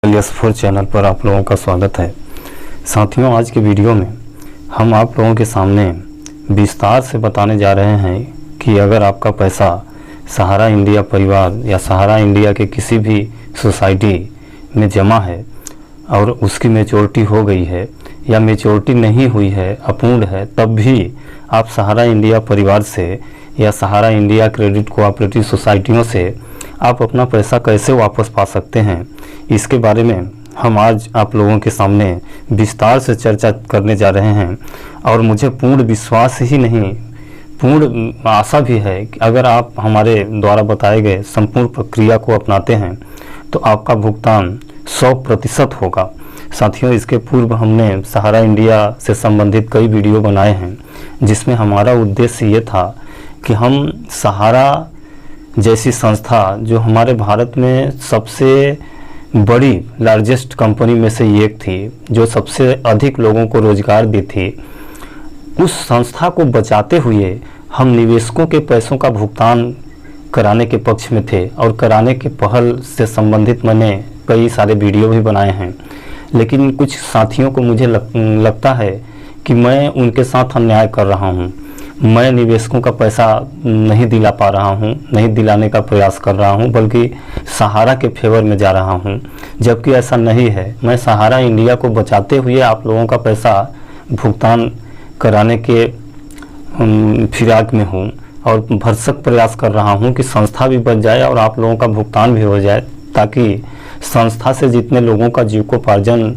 LS4 channel पर आप लोगों का स्वागत है। साथियों, आज के वीडियो में हम आप लोगों के सामने विस्तार से बताने जा रहे हैं कि अगर आपका पैसा सहारा इंडिया परिवार या सहारा इंडिया के किसी भी सोसाइटी में जमा है और उसकी मैच्योरिटी हो गई है या मैच्योरिटी नहीं हुई है, अपूर्ण है, तब भी आप सहारा इंडिया परिवार से या सहारा इंडिया क्रेडिट कोऑपरेटिव सोसाइटियों से आप अपना पैसा कैसे वापस पा सकते हैं, इसके बारे में हम आज आप लोगों के सामने विस्तार से चर्चा करने जा रहे हैं। और मुझे पूर्ण विश्वास ही नहीं, पूर्ण आशा भी है कि अगर आप हमारे द्वारा बताए गए संपूर्ण प्रक्रिया को अपनाते हैं तो आपका भुगतान 100% होगा। साथियों, इसके पूर्व हमने सहारा इंडिया से संबंधित कई वीडियो बनाए हैं जिसमें हमारा उद्देश्य ये था कि हम सहारा जैसी संस्था जो हमारे भारत में सबसे बड़ी लार्जेस्ट कंपनी में से एक थी, जो सबसे अधिक लोगों को रोजगार दी थी, उस संस्था को बचाते हुए हम निवेशकों के पैसों का भुगतान कराने के पक्ष में थे और कराने के पहल से संबंधित मैंने कई सारे वीडियो भी बनाए हैं। लेकिन कुछ साथियों को मुझे लगता है कि मैं उनके साथ अन्याय कर रहा हूं, मैं निवेशकों का पैसा नहीं दिला पा रहा हूं, नहीं दिलाने का प्रयास कर रहा हूं, बल्कि सहारा के फेवर में जा रहा हूं, जबकि ऐसा नहीं है। मैं सहारा इंडिया को बचाते हुए आप लोगों का पैसा भुगतान कराने के फिराक में हूं और भरसक प्रयास कर रहा हूं कि संस्था भी बच जाए और आप लोगों का भुगतान भी हो जाए, ताकि संस्था से जितने लोगों का जीविकोपार्जन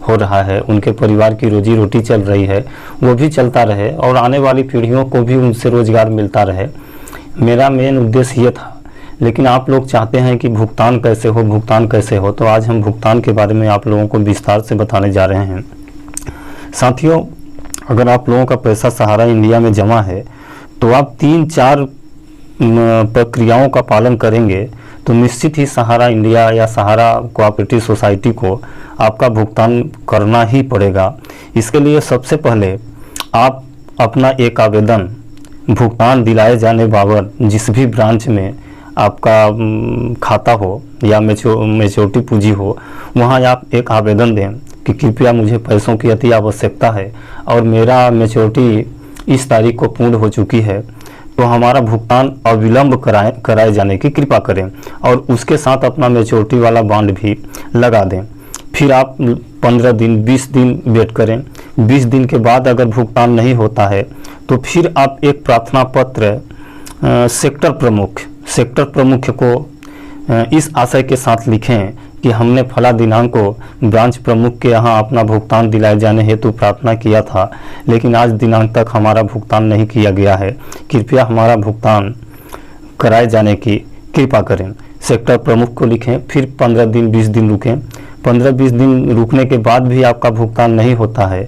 हो रहा है, उनके परिवार की रोजी रोटी चल रही है, वो भी चलता रहे और आने वाली पीढ़ियों को भी उनसे रोजगार मिलता रहे। मेरा मेन उद्देश्य ये था। लेकिन आप लोग चाहते हैं कि भुगतान कैसे हो, भुगतान कैसे हो, तो आज हम भुगतान के बारे में आप लोगों को विस्तार से बताने जा रहे हैं। साथियों, अगर आप लोगों का पैसा सहारा इंडिया में जमा है तो आप 3-4 प्रक्रियाओं का पालन करेंगे तो निश्चित ही सहारा इंडिया या सहारा कोऑपरेटिव सोसाइटी को आपका भुगतान करना ही पड़ेगा। इसके लिए सबसे पहले आप अपना एक आवेदन भुगतान दिलाए जाने बाबत जिस भी ब्रांच में आपका खाता हो या मैच्योरिटी पूंजी हो, वहां आप एक आवेदन दें कि कृपया मुझे पैसों की अति आवश्यकता है और मेरा मैच्योरिटी इस तारीख को पूर्ण हो चुकी है, तो हमारा भुगतान अविलंब कराए जाने की कृपा करें और उसके साथ अपना मैच्योरिटी वाला बॉन्ड भी लगा दें। फिर आप 15 दिन 20 दिन वेट करें। 20 दिन के बाद अगर भुगतान नहीं होता है तो फिर आप एक प्रार्थना पत्र सेक्टर प्रमुख को इस आशय के साथ लिखें कि हमने फला दिनांक को ब्रांच प्रमुख के यहाँ अपना भुगतान दिलाए जाने हेतु प्रार्थना किया था, लेकिन आज दिनांक तक हमारा भुगतान नहीं किया गया है, कृपया हमारा भुगतान कराए जाने की कृपा करें। सेक्टर प्रमुख को लिखें। फिर 15 दिन 20 दिन रुकें। 15-20 दिन रुकने के बाद भी आपका भुगतान नहीं होता है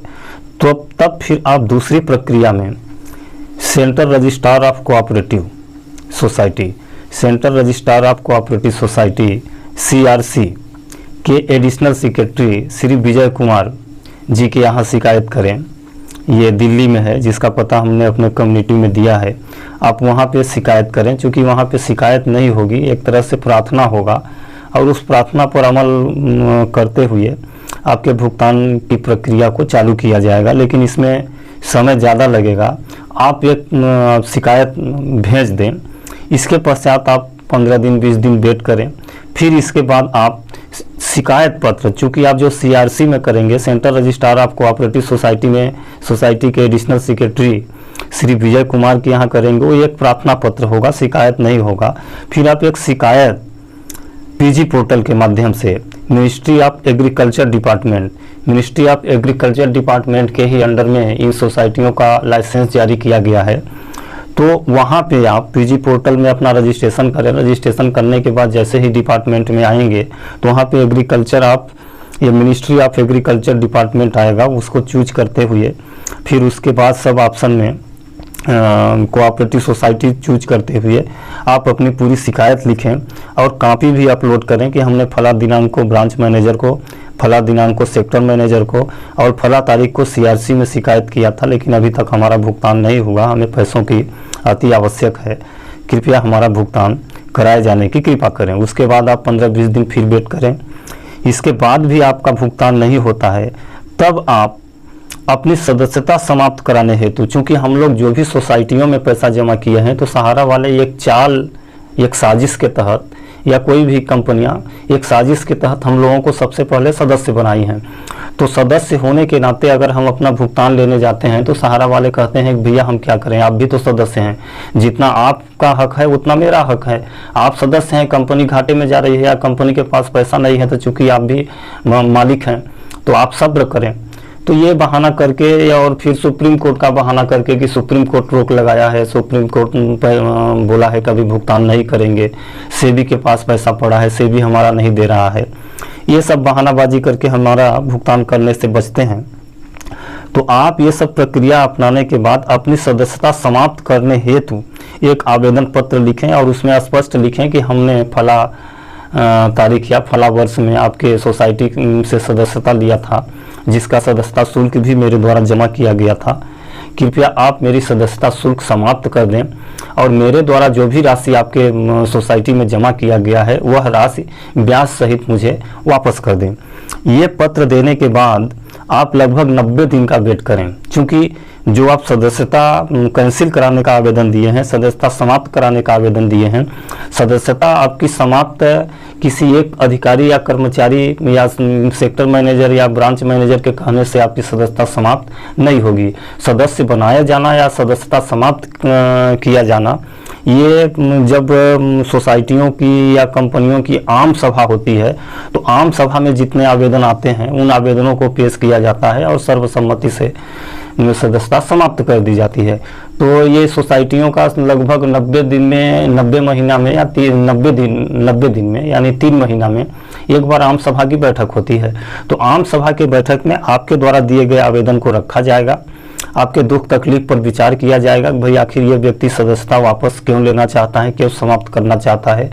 तो तब फिर आप दूसरी प्रक्रिया में central registrar of cooperative society, central registrar of cooperative society CRC के एडिशनल सेक्रेटरी श्री विजय कुमार जी के यहाँ शिकायत करें। ये दिल्ली में है, जिसका पता हमने अपने कम्युनिटी में दिया है। आप वहाँ पे शिकायत करें। चूँकि वहाँ पे शिकायत नहीं होगी, एक तरह से प्रार्थना होगा और उस प्रार्थना पर अमल करते हुए आपके भुगतान की प्रक्रिया को चालू किया जाएगा। लेकिन इसमें समय ज़्यादा लगेगा। आप एक शिकायत भेज दें। इसके पश्चात आप 15 दिन 20 दिन वेट करें। फिर इसके बाद आप शिकायत पत्र, चूँकि आप जो CRC में करेंगे, central registrar of cooperative society में सोसाइटी के एडिशनल सेक्रेटरी श्री विजय कुमार के यहाँ करेंगे, वो एक प्रार्थना पत्र होगा, शिकायत नहीं होगा। फिर आप एक शिकायत PG पोर्टल के माध्यम से मिनिस्ट्री ऑफ एग्रीकल्चर डिपार्टमेंट के ही अंडर में इन सोसाइटियों का लाइसेंस जारी किया गया है, तो वहाँ पे आप PG पोर्टल में अपना रजिस्ट्रेशन करें। रजिस्ट्रेशन करने के बाद जैसे ही डिपार्टमेंट में आएंगे तो वहाँ पे मिनिस्ट्री ऑफ एग्रीकल्चर डिपार्टमेंट आएगा, उसको चूज करते हुए फिर उसके बाद सब ऑप्शन में कोऑपरेटिव सोसाइटी चूज करते हुए आप अपनी पूरी शिकायत लिखें और कॉपी भी अपलोड करें कि हमने फला दिनांक को ब्रांच मैनेजर को, फला दिनांक को सेक्टर मैनेजर को और फला तारीख को CRC में शिकायत किया था, लेकिन अभी तक हमारा भुगतान नहीं हुआ, हमें पैसों की अति आवश्यक है, कृपया हमारा भुगतान कराए जाने की कृपा करें। उसके बाद आप 15-20 दिन फिर वेट करें। इसके बाद भी आपका भुगतान नहीं होता है, तब आप अपनी सदस्यता समाप्त कराने हेतु, चूंकि हम लोग जो भी सोसाइटियों में पैसा जमा किए हैं तो सहारा वाले एक चाल, एक साजिश के तहत, या कोई भी कंपनियां एक साजिश के तहत हम लोगों को सबसे पहले सदस्य बनाई हैं। तो सदस्य होने के नाते अगर हम अपना भुगतान लेने जाते हैं तो सहारा वाले कहते हैं कि भैया हम क्या करें, आप भी तो सदस्य हैं, जितना आपका हक है उतना मेरा हक है। आप सदस्य हैं, कंपनी घाटे में जा रही है या कंपनी के पास पैसा नहीं है, तो चूंकि आप भी मालिक हैं तो आप सब्र करें। तो ये बहाना करके और फिर सुप्रीम कोर्ट का बहाना करके कि सुप्रीम कोर्ट रोक लगाया है, सुप्रीम कोर्ट बोला है कभी भुगतान नहीं करेंगे, सेबी के पास पैसा पड़ा है, सेबी हमारा नहीं दे रहा है, ये सब बहानाबाजी करके हमारा भुगतान करने से बचते हैं। तो आप ये सब प्रक्रिया अपनाने के बाद अपनी सदस्यता समाप्त करने हेतु एक आवेदन पत्र लिखें और उसमें स्पष्ट लिखें कि हमने फला तारीख या फला वर्ष में आपके सोसाइटी से सदस्यता लिया था, जिसका सदस्यता शुल्क भी मेरे द्वारा जमा किया गया था। कृपया आप मेरी सदस्यता शुल्क समाप्त कर दें और मेरे द्वारा जो भी राशि आपके सोसाइटी में जमा किया गया है वह राशि ब्याज सहित मुझे वापस कर दें। ये पत्र देने के बाद आप लगभग 90 दिन का वेट करें, क्योंकि जो आप सदस्यता कैंसिल कराने का आवेदन दिए हैं, सदस्यता समाप्त कराने का आवेदन दिए हैं, सदस्यता आपकी समाप्त किसी एक अधिकारी या कर्मचारी या सेक्टर मैनेजर या ब्रांच मैनेजर के कहने से आपकी सदस्यता समाप्त नहीं होगी। सदस्य बनाया जाना या सदस्यता समाप्त किया जाना, ये जब सोसाइटियों की या कंपनियों की आम सभा होती है तो आम सभा में जितने आवेदन आते हैं उन आवेदनों को पेश किया जाता है और सर्वसम्मति से सदस्यता समाप्त कर दी जाती है। तो ये सोसाइटियों का लगभग 90 दिन में, 90 महीना में या 90 दिन में यानी 3 महीना में एक बार आम सभा की बैठक होती है। तो आम सभा की बैठक में आपके द्वारा दिए गए आवेदन को रखा जाएगा, आपके दुख तकलीफ पर विचार किया जाएगा कि भाई आखिर ये व्यक्ति सदस्यता वापस क्यों लेना चाहता है, क्यों समाप्त करना चाहता है।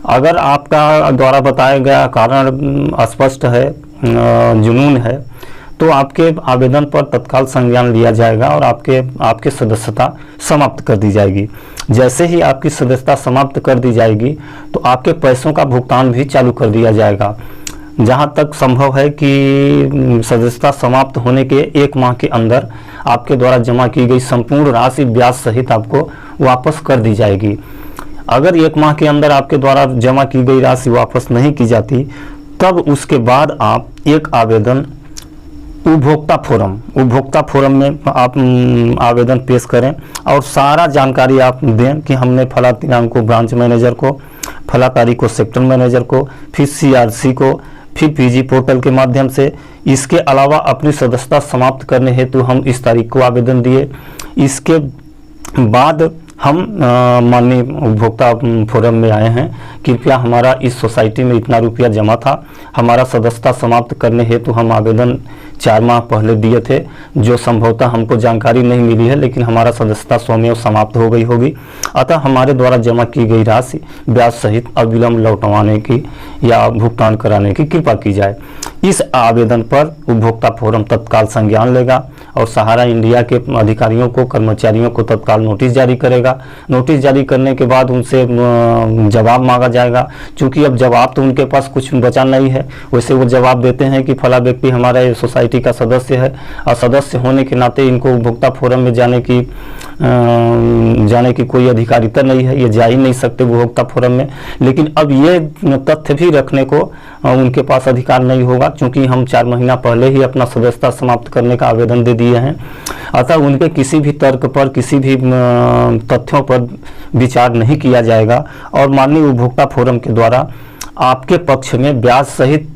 अगर आपका द्वारा बताया गया कारण अस्पष्ट है, जुनून है, तो आपके आवेदन पर तत्काल संज्ञान लिया जाएगा और आपके सदस्यता समाप्त कर दी जाएगी। जैसे ही आपकी सदस्यता समाप्त कर दी जाएगी तो आपके पैसों का भुगतान भी चालू कर दिया जाएगा। जहाँ तक संभव है कि सदस्यता समाप्त होने के 1 माह के अंदर आपके द्वारा जमा की गई संपूर्ण राशि ब्याज सहित आपको वापस कर दी जाएगी। अगर 1 माह के अंदर आपके द्वारा जमा की गई राशि वापस नहीं की जाती, तब उसके बाद आप एक आवेदन उपभोक्ता फोरम में आप आवेदन पेश करें और सारा जानकारी आप दें कि हमने फला दिनांक को ब्रांच मैनेजर को, फला तारीख को सेक्टर मैनेजर को, फिर CRC को, फिर PG पोर्टल के माध्यम से। इसके अलावा अपनी सदस्यता समाप्त करने हेतु हम इस तारीख को आवेदन दिए। इसके बाद हम माननीय उपभोक्ता फोरम में आए हैं, कृपया हमारा इस सोसाइटी में इतना रुपया जमा था, हमारा सदस्यता समाप्त करने हेतु हम आवेदन 4 माह पहले दिए थे, जो संभवतः हमको जानकारी नहीं मिली है, लेकिन हमारा सदस्यता स्वयं समाप्त हो गई होगी। अतः हमारे द्वारा जमा की गई राशि ब्याज सहित अविलंब लौटवाने की या भुगतान कराने की कृपा की जाए। इस आवेदन पर उपभोक्ता फोरम तत्काल संज्ञान लेगा और सहारा इंडिया के अधिकारियों को, कर्मचारियों को तत्काल नोटिस जारी करेगा। नोटिस जारी करने के बाद उनसे जवाब मांगा जाएगा। चूंकि अब जवाब तो उनके पास कुछ बचा नहीं है, वैसे वो जवाब देते हैं कि फला व्यक्ति हमारे सोसाइटी का सदस्य है और सदस्य होने के नाते इनको उपभोक्ता फोरम में जाने की कोई अधिकारिता नहीं है, ये जा ही नहीं सकते उपभोक्ता फोरम में। लेकिन अब ये तथ्य भी रखने को उनके पास अधिकार नहीं होगा, क्योंकि हम 4 महीना पहले ही अपना सदस्यता समाप्त करने का आवेदन दे दिए हैं। अतः उनके किसी भी तर्क पर, किसी भी तथ्यों पर विचार नहीं किया जाएगा और माननीय उपभोक्ता फोरम के द्वारा आपके पक्ष में ब्याज सहित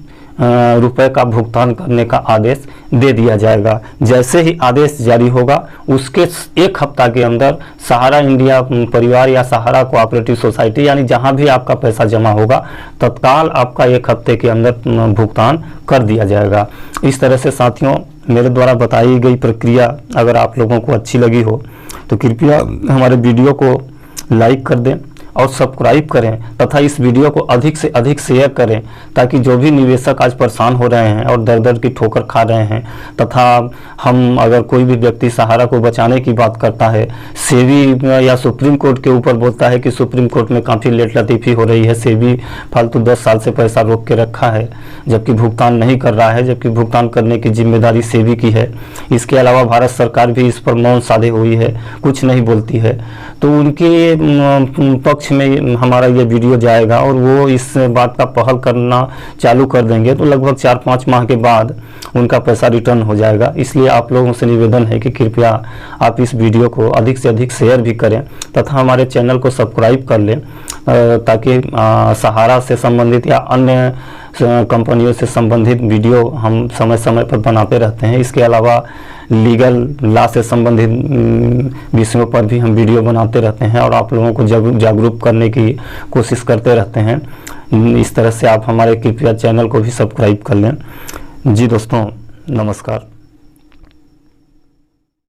रुपए का भुगतान करने का आदेश दे दिया जाएगा। जैसे ही आदेश जारी होगा उसके 1 हफ्ता के अंदर सहारा इंडिया परिवार या सहारा कोऑपरेटिव सोसाइटी यानी जहां भी आपका पैसा जमा होगा तत्काल आपका 1 हफ्ते के अंदर भुगतान कर दिया जाएगा। इस तरह से साथियों, मेरे द्वारा बताई गई प्रक्रिया अगर आप लोगों को अच्छी लगी हो तो कृपया हमारे वीडियो को लाइक कर दें और सब्सक्राइब करें तथा इस वीडियो को अधिक से अधिक शेयर करें, ताकि जो भी निवेशक आज परेशान हो रहे हैं और दर दर की ठोकर खा रहे हैं, तथा हम अगर कोई भी व्यक्ति सहारा को बचाने की बात करता है, सेबी या सुप्रीम कोर्ट के ऊपर बोलता है कि सुप्रीम कोर्ट में काफ़ी लेट लतीफ़ी हो रही है, सेबी फालतू 10 साल से पैसा रोक के रखा है जबकि भुगतान नहीं कर रहा है, जबकि भुगतान करने की जिम्मेदारी सेबी की है। इसके अलावा भारत सरकार भी इस पर मौन साधे हुई है, कुछ नहीं बोलती है। तो उनके पक्ष में हमारा ये वीडियो जाएगा और वो इस बात का पहल करना चालू कर देंगे, तो लगभग 4-5 माह के बाद उनका पैसा रिटर्न हो जाएगा। इसलिए आप लोगों से निवेदन है कि कृपया आप इस वीडियो को अधिक से अधिक शेयर भी करें तथा हमारे चैनल को सब्सक्राइब कर लें, ताकि सहारा से संबंधित या अन्य कंपनियों से संबंधित वीडियो हम समय समय पर बनाते रहते हैं। इसके अलावा लीगल लॉ से संबंधित विषयों पर भी हम वीडियो बनाते रहते हैं और आप लोगों को जागरूक करने की कोशिश करते रहते हैं। इस तरह से आप हमारे कृपया चैनल को भी सब्सक्राइब कर लें। जी दोस्तों, नमस्कार।